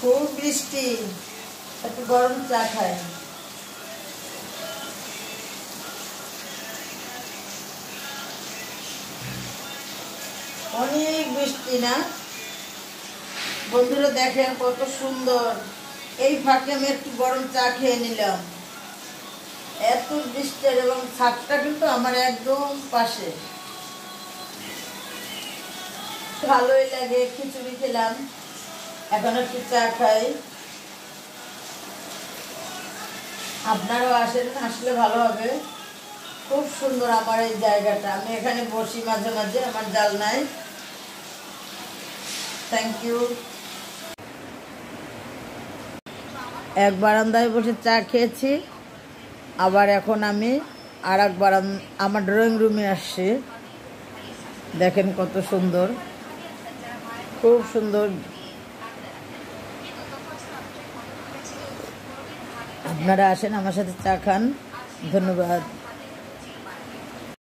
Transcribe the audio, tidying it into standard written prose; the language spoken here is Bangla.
খুব বৃষ্টি, একটু গরম চা খাই। অনেক বৃষ্টি না বন্ধুরা, দেখেন কত সুন্দর। এই ফাঁকে আমি একটু গরম চা খেয়ে নিলাম। এত বৃষ্টির, এবং ছাদটা কিন্তু আমার একদম পাশে। ভালোই লাগে, খিচুড়ি খেলাম, এখন একটু চা খাই। আপনারাও আসেন, আসলে ভালো হবে। খুব সুন্দর আমার এই জায়গাটা, আমি এখানে বসি মাঝে মাঝে আমার জানলায়। Thank you. এক বারান্দায় বসে চা খেয়েছি, আবার এখন আমি আর এক আমার ড্রয়িং রুমে আসছি। দেখেন কত সুন্দর, খুব সুন্দর। আপনারা আসেন, আমার সাথে চা খান। ধন্যবাদ।